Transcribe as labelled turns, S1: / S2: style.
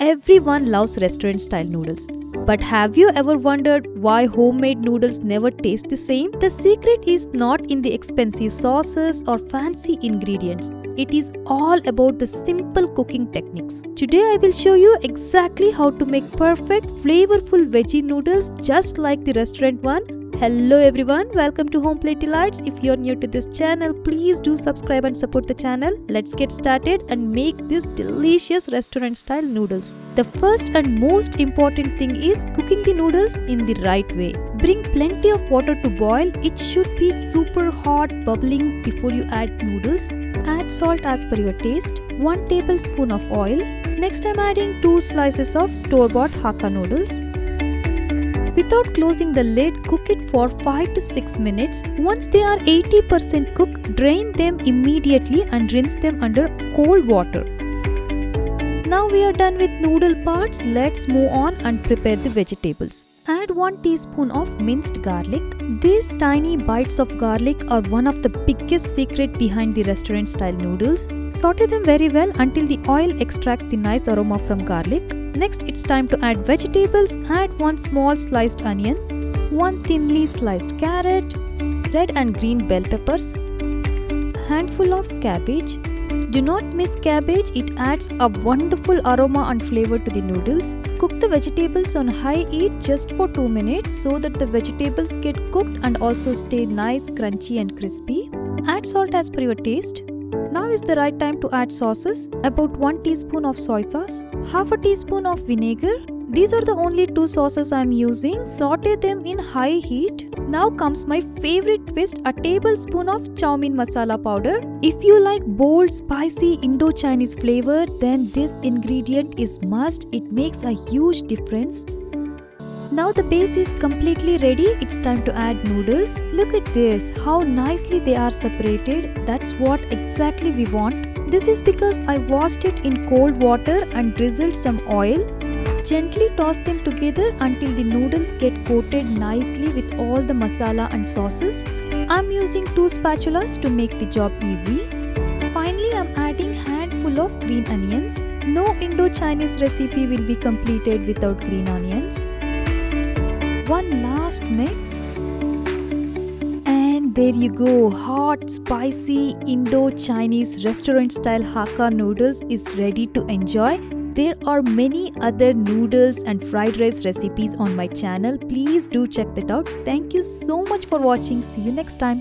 S1: Everyone loves restaurant style noodles. But have you ever wondered why homemade noodles never taste the same? The secret is not in the expensive sauces or fancy ingredients. It is all about the simple cooking techniques. Today I will show you exactly how to make perfect, flavorful veggie noodles just like the restaurant one. Hello everyone, welcome to HomePlateDelights. If you're new to this channel, please do subscribe and support the channel. Let's get started and make this delicious restaurant style noodles. The first and most important thing is cooking the noodles in the right way. Bring plenty of water to boil. It should be super hot, bubbling before you add noodles. Add salt as per your taste. 1 tablespoon of oil. Next I'm adding 2 slices of store-bought Hakka noodles. Without closing the lid, cook it for 5 to 6 minutes. Once they are 80% cooked, drain them immediately and rinse them under cold water. Now we are done with noodle parts. Let's move on and prepare the vegetables. Add 1 teaspoon of minced garlic. These tiny bites of garlic are one of the biggest secret behind the restaurant style noodles. Saute them very well until the oil extracts the nice aroma from garlic. Next, it's time to add vegetables. Add 1 small sliced onion, 1 thinly sliced carrot, red and green bell peppers, handful of cabbage. Do not miss cabbage, it adds a wonderful aroma and flavor to the noodles. Cook the vegetables on high heat just for 2 minutes so that the vegetables get cooked and also stay nice, crunchy and crispy. Add salt as per your taste. Now is the right time to add sauces. About 1 teaspoon of soy sauce, half a teaspoon of vinegar. These are the only 2 sauces I am using. Saute them in high heat. Now comes my favorite twist, a tablespoon of Chow masala powder. If you like bold, spicy Indo-Chinese flavor, then this ingredient is must. It makes a huge difference. Now the base is completely ready. It's time to add noodles. Look at this, how nicely they are separated. That's what exactly we want. This is because I washed it in cold water and drizzled some oil. Gently toss them together until the noodles get coated nicely with all the masala and sauces. I'm using 2 spatulas to make the job easy. Finally, I'm adding handful of green onions. No Indo-Chinese recipe will be completed without green onions. One last mix. And there you go, hot, spicy Indo-Chinese restaurant style Hakka noodles is ready to enjoy. There are many other noodles and fried rice recipes on my channel. Please do check that out. Thank you so much for watching. See you next time.